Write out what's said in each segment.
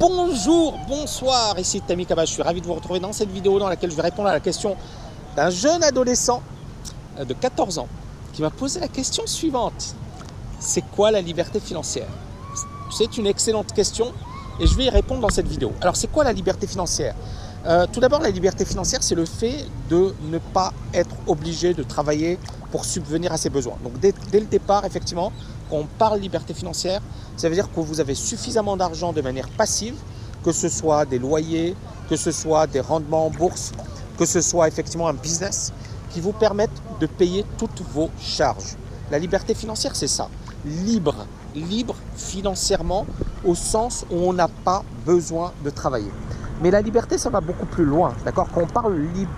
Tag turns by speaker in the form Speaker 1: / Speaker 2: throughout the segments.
Speaker 1: Bonjour, bonsoir, ici Tammy Kaba, je suis ravi de vous retrouver dans cette vidéo dans laquelle je vais répondre à la question d'un jeune adolescent de 14 ans qui m'a posé la question suivante. C'est quoi la liberté financière? C'est une excellente question et je vais y répondre dans cette vidéo. Alors c'est quoi la liberté financière? Tout d'abord, la liberté financière, c'est le fait de ne pas être obligé de travailler pour subvenir à ses besoins. Donc dès le départ, effectivement, quand on parle liberté financière, ça veut dire que vous avez suffisamment d'argent de manière passive, que ce soit des loyers, que ce soit des rendements en bourse, que ce soit effectivement un business qui vous permettent de payer toutes vos charges. La liberté financière, c'est ça. Libre financièrement au sens où on n'a pas besoin de travailler. Mais la liberté, ça va beaucoup plus loin, d'accord? Quand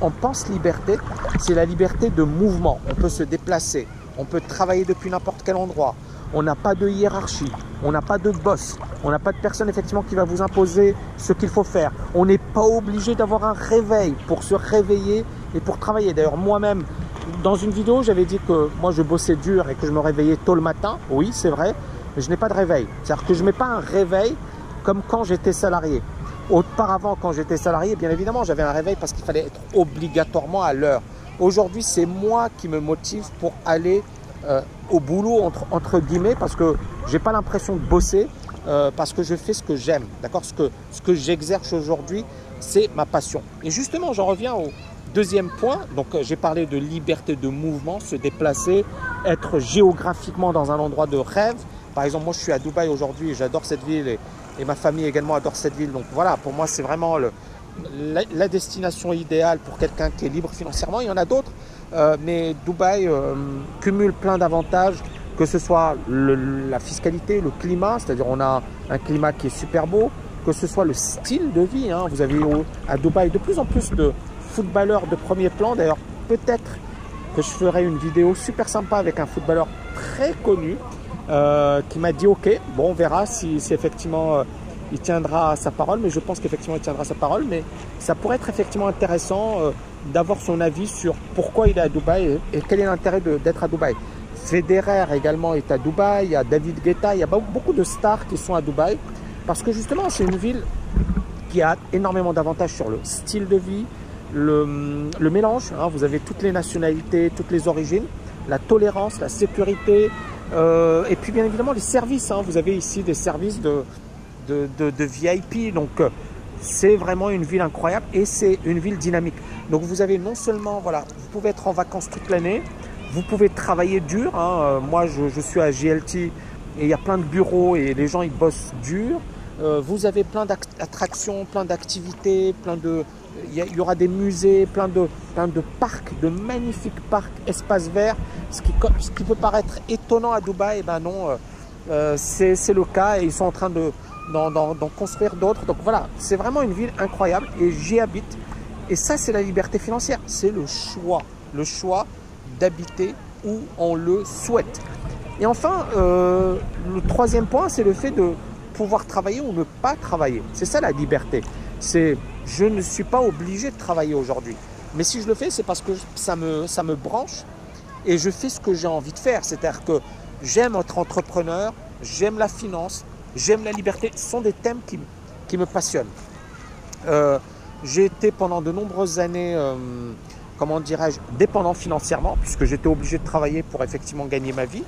Speaker 1: on pense liberté, c'est la liberté de mouvement. On peut se déplacer, on peut travailler depuis n'importe quel endroit. On n'a pas de hiérarchie, on n'a pas de boss, on n'a pas de personne effectivement qui va vous imposer ce qu'il faut faire. On n'est pas obligé d'avoir un réveil pour se réveiller et pour travailler. D'ailleurs, moi-même, dans une vidéo, j'avais dit que moi, je bossais dur et que je me réveillais tôt le matin. Oui, c'est vrai, mais je n'ai pas de réveil. C'est-à-dire que je ne mets pas un réveil comme quand j'étais salarié. Auparavant, quand j'étais salarié, bien évidemment, j'avais un réveil parce qu'il fallait être obligatoirement à l'heure. Aujourd'hui, c'est moi qui me motive pour aller au boulot, entre guillemets, parce que je n'ai pas l'impression de bosser, parce que je fais ce que j'aime. D'accord? Ce que j'exerce aujourd'hui, c'est ma passion. Et justement, j'en reviens au deuxième point. Donc, j'ai parlé de liberté de mouvement, se déplacer, être géographiquement dans un endroit de rêve. Par exemple, moi, je suis à Dubaï aujourd'hui et j'adore cette ville et ma famille également adore cette ville. Donc voilà, pour moi, c'est vraiment la destination idéale pour quelqu'un qui est libre financièrement. Il y en a d'autres, mais Dubaï cumule plein d'avantages, que ce soit la fiscalité, le climat, c'est-à-dire on a un climat qui est super beau, que ce soit le style de vie. Hein. Vous avez à Dubaï de plus en plus de footballeurs de premier plan. D'ailleurs, peut-être que je ferai une vidéo super sympa avec un footballeur très connu, qui m'a dit ok, bon on verra si effectivement il tiendra à sa parole, mais je pense qu'effectivement il tiendra à sa parole, mais ça pourrait être effectivement intéressant d'avoir son avis sur pourquoi il est à Dubaï et quel est l'intérêt d'être à Dubaï. Federer également est à Dubaï, il y a David Guetta, il y a beaucoup de stars qui sont à Dubaï parce que justement c'est une ville qui a énormément d'avantages sur le style de vie, le mélange, hein, vous avez toutes les nationalités, toutes les origines, la tolérance, la sécurité, et puis bien évidemment les services, hein. Vous avez ici des services de VIP, donc c'est vraiment une ville incroyable et c'est une ville dynamique. Donc vous avez non seulement, voilà, vous pouvez être en vacances toute l'année, vous pouvez travailler dur, hein. Moi je suis à GLT et il y a plein de bureaux et les gens ils bossent dur. Vous avez plein d'attractions, plein d'activités, il y aura des musées, plein de parcs, de magnifiques parcs, espaces verts. Ce qui peut paraître étonnant à Dubaï, ben non, c'est le cas et ils sont en train d'en construire d'autres. Donc voilà, c'est vraiment une ville incroyable et j'y habite. Et ça, c'est la liberté financière, c'est le choix d'habiter où on le souhaite. Et enfin, le troisième point, c'est le fait de pouvoir travailler ou ne pas travailler. C'est ça la liberté. C'est je ne suis pas obligé de travailler aujourd'hui. Mais si je le fais, c'est parce que ça me branche et je fais ce que j'ai envie de faire. C'est-à-dire que j'aime être entrepreneur, j'aime la finance, j'aime la liberté. Ce sont des thèmes qui me passionnent. J'ai été pendant de nombreuses années, comment dirais-je, dépendant financièrement puisque j'étais obligé de travailler pour effectivement gagner ma vie.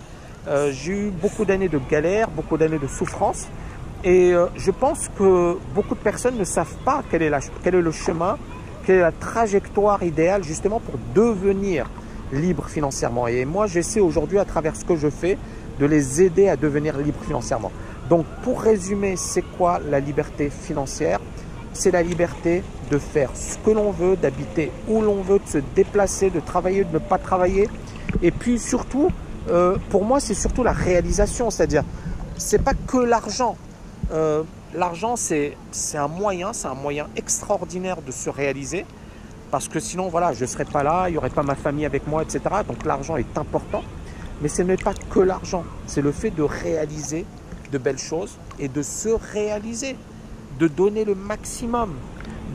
Speaker 1: J'ai eu beaucoup d'années de galère, beaucoup d'années de souffrance. Et je pense que beaucoup de personnes ne savent pas quel est le chemin, quelle est la trajectoire idéale justement pour devenir libre financièrement. Et moi, j'essaie aujourd'hui à travers ce que je fais de les aider à devenir libres financièrement. Donc pour résumer, c'est quoi la liberté financière? C'est la liberté de faire ce que l'on veut, d'habiter où l'on veut, de se déplacer, de travailler, de ne pas travailler. Et puis surtout, pour moi, c'est surtout la réalisation, c'est-à-dire c'est pas que l'argent. L'argent, c'est un moyen extraordinaire de se réaliser parce que sinon, voilà, je ne serais pas là, il n'y aurait pas ma famille avec moi, etc. Donc l'argent est important, mais ce n'est pas que l'argent, c'est le fait de réaliser de belles choses et de se réaliser, de donner le maximum,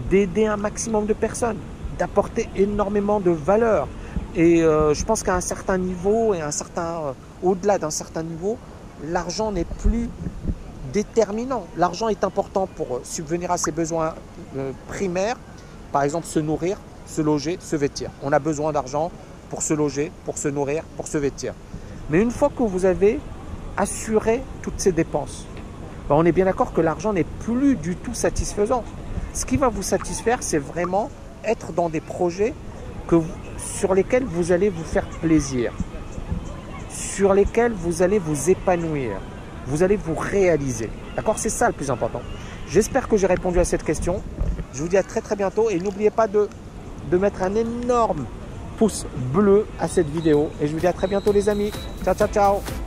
Speaker 1: d'aider un maximum de personnes, d'apporter énormément de valeur. Et je pense qu'à un certain niveau et au-delà d'un certain niveau, l'argent n'est plus déterminant. L'argent est important pour subvenir à ses besoins primaires, par exemple se nourrir, se loger, se vêtir. On a besoin d'argent pour se loger, pour se nourrir, pour se vêtir. Mais une fois que vous avez assuré toutes ces dépenses, ben on est bien d'accord que l'argent n'est plus du tout satisfaisant. Ce qui va vous satisfaire, c'est vraiment être dans des projets sur lesquels vous allez vous faire plaisir, sur lesquels vous allez vous épanouir, vous allez vous réaliser. D'accord? C'est ça le plus important. J'espère que j'ai répondu à cette question. Je vous dis à très très bientôt et n'oubliez pas de mettre un énorme pouce bleu à cette vidéo. Et je vous dis à très bientôt les amis. Ciao, ciao, ciao.